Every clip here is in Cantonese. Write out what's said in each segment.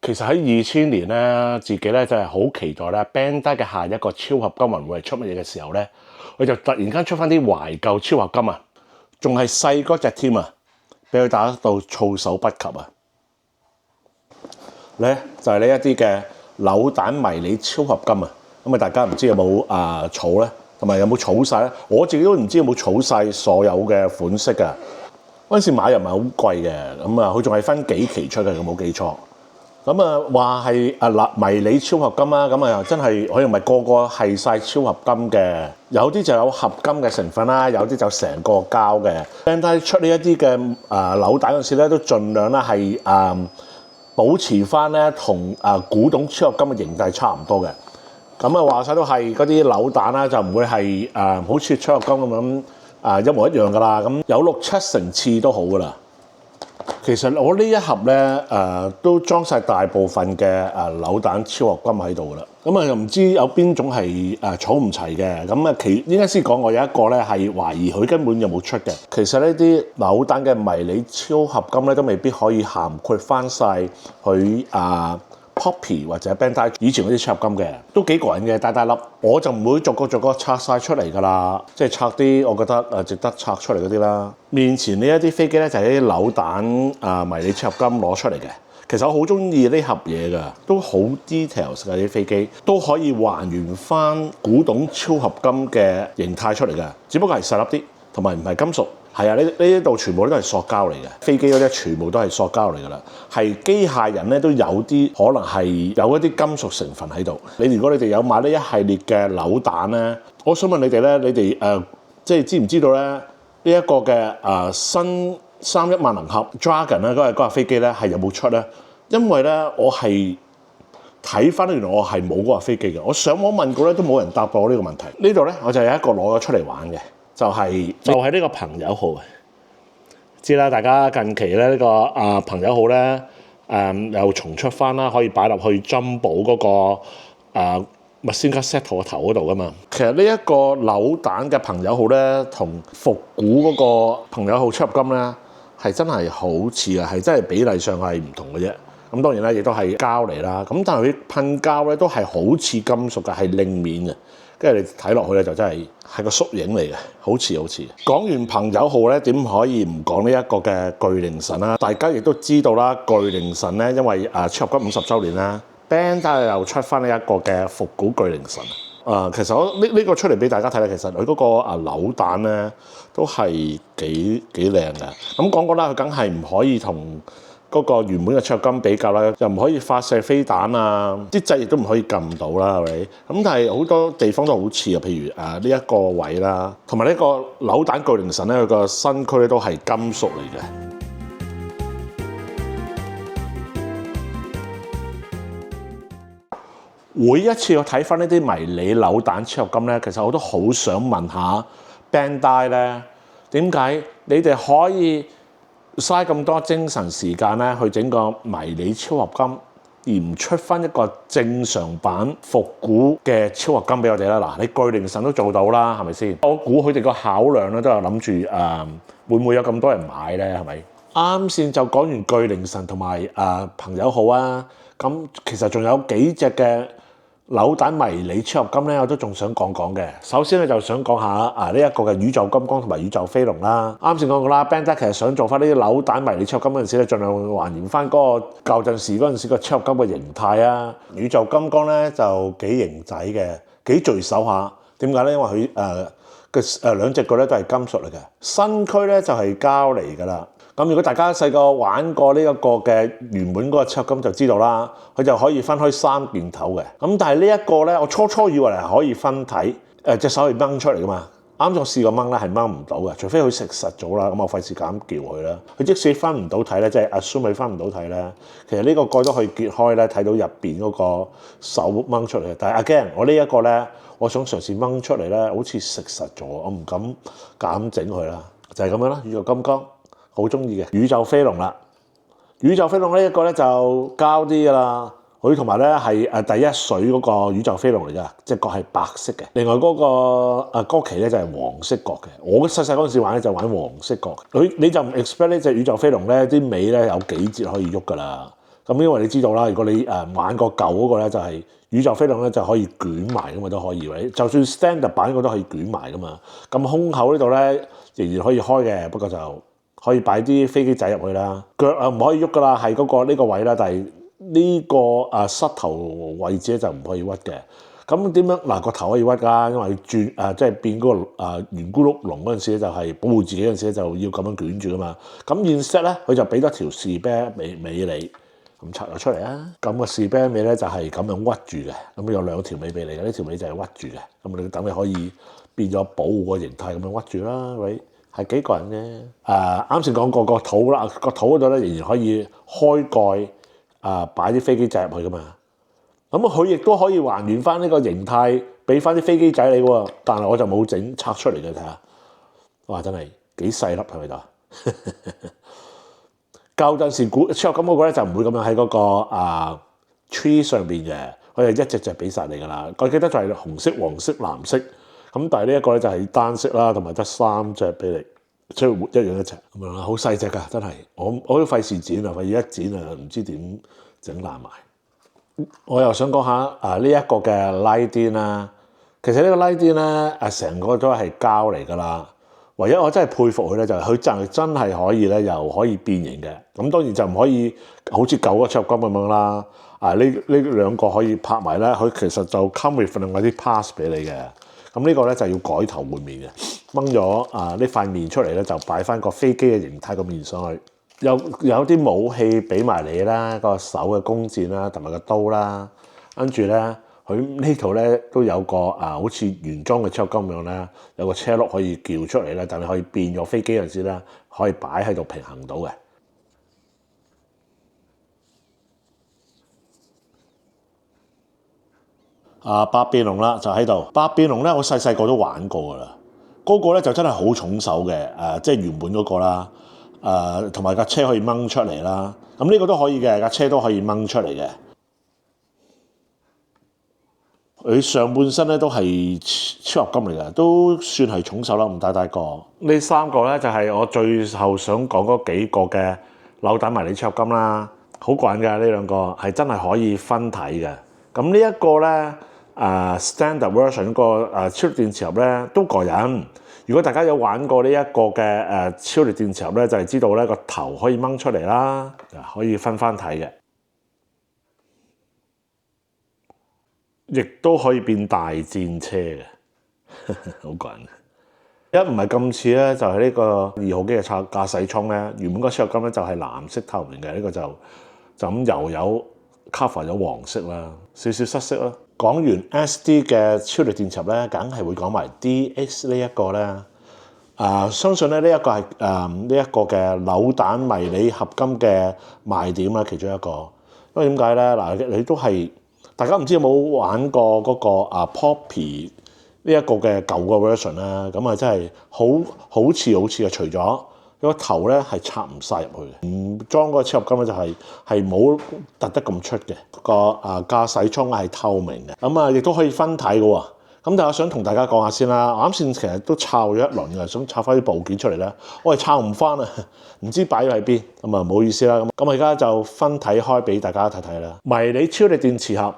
其實喺2000年咧，自己咧就係好期待咧 Bandai 嘅下一個超合金魂會係出乜嘢嘅時候咧，佢就突然間出翻啲懷舊超合金啊，仲係細嗰隻添啊，俾佢打到措手不及啊！咧就係呢一啲嘅扭蛋迷你超合金啊，咁啊大家唔知有冇儲咧，同埋有冇儲晒咧？我自己都唔知有冇儲晒所有嘅款式㗎。嗰陣時買又唔係好貴嘅，咁啊佢仲係分幾期出嘅，我冇記錯。咁啊話係迷你超合金啦，咁啊又真係佢又唔係個個係晒超合金嘅，有啲就有合金嘅成分啦，有啲就成個膠嘅。Bandai 出呢一啲嘅扭蛋嗰陣時咧，都盡量咧係保持翻咧同古董超合金嘅形態差唔多嘅。咁啊話晒都係嗰啲扭蛋啦，就唔會係好似超合金咁樣一模一樣噶啦。咁有6-7成次都好噶啦。其實我呢一盒咧都裝晒大部分嘅扭蛋超合金喺度噶啦，咁又唔知有邊種係儲唔齊嘅，咁應該先講我有一個咧係懷疑佢根本有冇出嘅。其實呢啲扭蛋嘅迷你超合金咧都未必可以涵括翻晒佢Poppy 或者 Bandai 以前嗰啲超合金嘅，都幾過癮嘅，大粒。我就唔會逐個拆晒出嚟㗎啦，即係拆啲我覺得值得拆出嚟嗰啲啦。面前呢一啲飛機咧就係啲扭蛋迷你超合金攞出嚟嘅。其實我好中意呢盒嘢㗎，都好 details 嘅啲飛機，都可以還原翻古董超合金嘅形態出嚟嘅，只不過係細粒啲，同埋唔係金屬。係啊，呢度全部都係塑膠嚟嘅，飛機嗰啲全部都係塑膠嚟㗎啦。係機械人咧都有啲可能係有一啲金屬成分喺度。如果你哋有買呢一系列嘅扭蛋咧，我想問你哋咧，你哋即係知唔知道咧呢一個嘅新31萬能俠 Dragon 咧嗰架飛機咧係有冇出咧？因為咧我係睇翻原來我係冇嗰架飛機嘅，我上網問過咧都冇人答過我呢個問題。呢度咧我就有一個攞咗出嚟玩嘅。就係呢個朋友號，知啦，大家近期咧呢個朋友號咧又重出翻啦，可以擺落去珍寶嗰個Mazinger Z 個頭嗰度噶嘛。其實呢一個扭蛋嘅朋友號咧，同復古嗰個朋友號超合金咧，係真係好似啊，係真係比例上係唔同嘅啫。咁當然啦，亦都係膠嚟啦。咁但係佢噴膠咧都係好似金屬嘅，係令面嘅。跟住你睇落去咧，就真係個縮影嚟嘅，好似。講完朋友號咧，點可以唔講呢一個嘅巨靈神啦？大家亦都知道啦，巨靈神咧，因為超合金50週年啦 ，Bandai 又出翻呢一個嘅復古巨靈神。其實我呢個出嚟俾大家睇咧，其實佢嗰個扭蛋咧都係幾靚嘅。咁講過啦，佢梗係唔可以同嗰個原本嘅超合金比較啦，又唔可以發射飛彈啊，啲掣亦都唔可以撳到啦，係咪？咁但係好多地方都好似啊，譬如呢一個位啦，同埋呢個扭蛋巨靈神咧，佢個身軀咧都係金屬嚟嘅。每一次我睇翻呢啲迷你扭蛋超合金咧，其實我都好想問下 Bandai 咧，點解你哋可以嘥咁多精神時間咧，去整個迷你超合金，而唔出翻一個正常版復古嘅超合金俾我哋啦？嗱，你巨靈神都做到啦，係咪先？我估佢哋個考量咧都有諗住會唔會有咁多人買咧？係咪？啱先就講完巨靈神同埋朋友號啊，咁其實仲有幾隻嘅扭蛋迷你超合金咧，我都仲想講講嘅。首先咧就想講下呢一個嘅宇宙金剛同埋宇宙飛龍啦。啱先講過啦 ，Bandai 其實想做翻呢啲扭蛋迷你超合金嗰陣時咧，盡量還原翻嗰個舊陣時嗰陣時個超合金嘅形態啊。宇宙金剛咧就幾型仔嘅，幾聚手下。點解咧？因為佢嘅兩隻腳咧都係金屬嚟嘅，身軀咧就係膠嚟㗎啦。咁如果大家細個玩過呢一個嘅原本嗰個超合金就知道啦，佢就可以分開3件頭嘅。咁但係呢一個咧，我初以為係可以分體，隻手係掹出嚟㗎嘛。啱咗試過掹咧，係掹唔到嘅，除非佢食實咗啦。咁我費事咁叫佢啦。佢即使分唔到體咧，即係assume分唔到體咧，其實呢個蓋都可以揭開咧，睇到入邊嗰個手掹出嚟嘅。但係 again，我呢一個咧，我想嘗試掹出嚟咧，好似食實咗，我唔敢咁整佢啦。就係咁樣啦，宇宙金剛。好中意嘅宇宙飛龍啦，宇宙飛龍呢一個咧就膠啲㗎啦，佢同埋咧係第一水嗰個宇宙飛龍嚟㗎，隻角係白色嘅。另外嗰個歌旗咧就係黃色角嘅。我細細嗰陣時玩咧就玩黃色角，你就唔 expect 呢隻宇宙飛龍咧啲尾咧有幾節可以喐㗎啦。咁因為你知道啦，如果你玩過舊嗰個咧，就係宇宙飛龍咧就可以捲埋噶嘛，都可以嘅。就算 standard 版嗰都可以捲埋噶嘛。咁胸口呢度咧仍然可以開嘅，不過就可以擺啲飛機仔入去啦。腳唔可以喐噶啦，係嗰個呢個位啦，但係呢個膝頭位置咧就唔可以屈嘅。咁點樣嗱個頭可以屈㗎？因為轉即係變嗰個圓咕碌龍嗰陣時咧，就係保護自己嗰陣時咧就要咁樣捲住㗎嘛。咁現 set 咧佢就俾多條士啤尾你。咁拆咗出嚟啊！咁個士啤尾咧就係咁樣屈住嘅，咁有2條尾俾你嘅，呢條尾就係屈住嘅。咁你等你可以變咗保護個形態咁樣屈住啦，喂，係幾個人啫？啱先講過個肚啦，個肚嗰度咧仍然可以開蓋擺啲飛機仔入去噶嘛。咁佢亦都可以還原翻呢個形態，俾翻啲飛機仔你喎。但係我就冇拆出嚟嘅，睇下，哇！真係幾細粒係咪度？舊陣時超合金嗰個咧就唔會咁樣喺嗰個tree 上邊嘅，佢係一隻俾晒你噶啦。我記得就係紅色、黃色、藍色，咁但係呢一個咧就係單色啦，同埋得3隻俾你，即係一樣一隻咁樣啦，好細隻噶，真係我都費事剪啊，費事一剪啊，唔知點整爛埋。我又想講下呢一個嘅拉甸啦，其實呢個拉甸咧成個都係膠嚟噶啦。唯一我真係佩服佢咧，就係佢真係可以咧，又可以變形嘅。咁當然就唔可以好似舊個超合金咁樣啦。呢兩個可以拍埋咧，佢其實就 come with 另外啲 pass 俾你嘅。咁呢個咧就要改頭換面嘅，掹咗呢塊面出嚟咧，就擺翻個飛機嘅形態個面上去。有啲武器俾埋你啦，個手嘅弓箭啦，同埋個刀啦，跟住咧。佢呢度咧都有個好似原裝嘅超合金咁樣咧，有個車轆可以撬出嚟咧，但係可以變咗飛機嗰陣時咧，可以擺喺度平衡到嘅。百變龍啦，就喺度。百變龍咧，我細個都玩過噶啦。嗰個咧就真係好重手嘅，即係原本嗰個啦。同埋架車可以掹出嚟啦。咁呢個都可以嘅，架車都可以掹出嚟嘅。佢上半身咧都係超合金嚟嘅，都算係重手啦，唔大個。呢3個咧就係我最後想講嗰幾個嘅扭蛋迷你超合金啦，好過癮㗎，呢兩個係真係可以分體嘅。咁呢一個咧standard version 個超力電磁俠咧都過癮。如果大家有玩過呢一個嘅超力電磁俠咧，就係知道咧個頭可以掹出嚟啦，可以分翻體嘅。亦都可以變大戰車嘅，好過癮。一唔係咁似咧，就係呢個2號機嘅駕駛艙咧，原本個超合金咧就係藍色透明嘅，呢個就咁又有 cover 咗黃色啦，少少失色啦。講完 SD 嘅超力電磁俠咧，梗係會講埋 DX 呢一個咧。相信咧呢一個係呢一個嘅扭蛋迷你合金嘅賣點啦，其中一個。因為點解咧？嗱，你都係。大家唔知有冇玩過嗰個Poppy 呢一個嘅舊個 version 啦？咁真係好似嘅，除咗個頭咧係插唔晒入去嘅，唔裝嗰個超合金咧就係冇突得咁出嘅。個駕駛艙係透明嘅，咁亦都可以分體嘅喎。咁但係我想同大家講下先啦，我啱先其實都抄咗一輪嘅，想抄翻啲部件出嚟咧，我係抄唔翻啊，唔知擺咗喺邊，咁唔好意思啦。咁我而家就分體開俾大家睇睇啦。迷你超力電磁俠。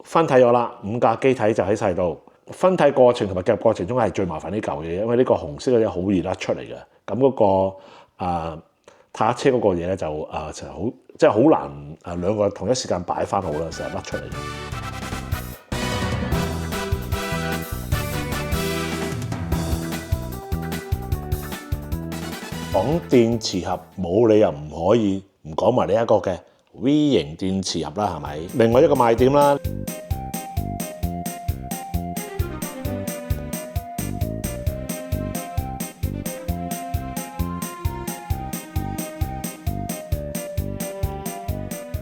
分體咗啦，5架機體就喺晒度。分體過程同埋夾過程中係最麻煩呢嚿嘢，因為呢個紅色嗰啲好易甩出嚟嘅。咁嗰個坦克車嗰個嘢咧就成日好，即係好難兩個同一時間擺翻好啦，成日甩出嚟。講電磁俠冇理由唔可以唔講埋呢一個嘅 V 型電磁俠啦，係咪？另外一個賣點啦。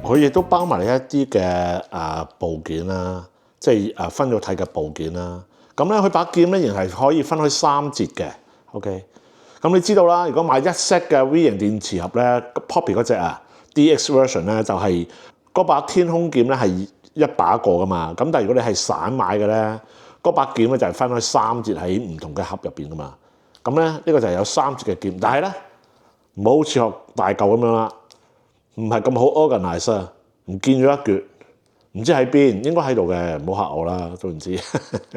佢亦都包埋你一啲嘅部件啦，即係分咗體嘅部件啦。咁咧，佢把劍咧仍係可以分開3節嘅。OK，咁你知道啦，如果買一 set 嘅 V 型電磁俠咧 ，Poppy 嗰隻DX version 咧就係嗰把天空劍咧係一把過噶嘛。咁但係如果你係散買嘅咧，嗰把劍咧就係分開3節喺唔同嘅盒入邊噶嘛。咁咧呢個就係有3節嘅劍，但係咧唔好似學大嚿咁樣啦。唔係咁好 organize 啊！唔見咗一橛，唔知喺邊，應該喺度嘅，唔好嚇我啦，總言之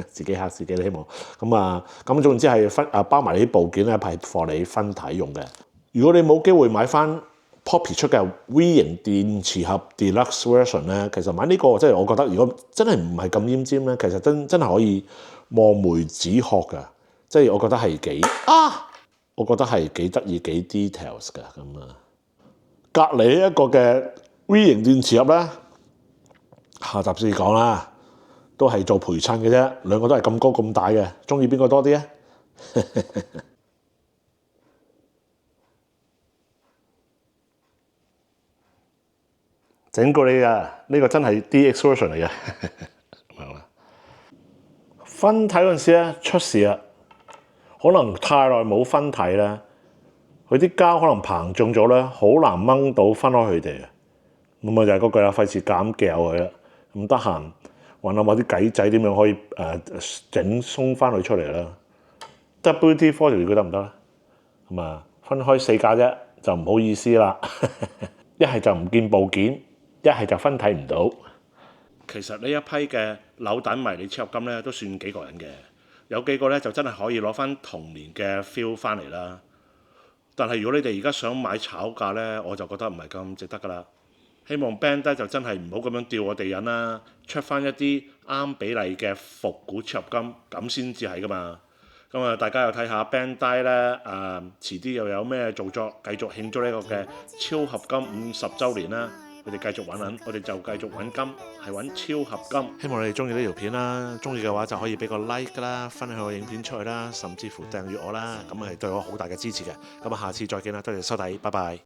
自己嚇自己啦，希望咁總言之係包埋你啲部件咧，係放你分體用嘅。如果你冇機會買翻 Poppy 出嘅 V 型電池盒 Deluxe Version 咧，其實買呢個即係我覺得，如果真係唔係咁奄尖咧，其實真係可以望梅止渴㗎，即係我覺得係我覺得係幾得意幾 details 㗎咁啊。隔離一個嘅 V 型電池盒咧，下集先講啦，都係做陪襯嘅啫，兩個都係咁高咁大嘅，中意邊個多啲啊？整過你㗎，呢個真係 DX version 嚟嘅，分體嗰陣時咧出事啦，可能太耐冇分體啦，佢啲膠可能膨脹咗咧，好難掹到分開佢哋啊。咁咪就係嗰句啦，費事減掉佢啦。咁得閒揾下某啲計仔點樣可以整鬆翻佢出嚟啦。WD-40條佢得唔得咧？咁啊，分開4架啫，就唔好意思啦。一係就唔見部件，一係就分體唔到。其實呢一批嘅扭蛋迷你超合金咧，都算幾過癮嘅。有幾個咧就真係可以攞翻童年嘅 feel 翻嚟啦。但係如果你哋而家想買炒價咧，我就覺得唔係咁值得㗎啦。希望 Bandai 就真係唔好咁樣吊我哋癮啦，出翻一啲啱比例嘅復古超合金，咁先至係㗎嘛。咁啊，大家又睇下 Bandai 咧，遲啲又有咩做作，繼續慶祝呢個嘅超合金50週年啦。佢哋繼續揾銀，我哋就繼續揾金，係揾超合金。希望你哋中意呢條片啦，中意嘅話就可以俾個 like 啦，分享個影片出去啦，甚至乎訂閱我啦，咁係對我好大嘅支持嘅。咁啊，下次再見啦，多謝收睇，拜拜。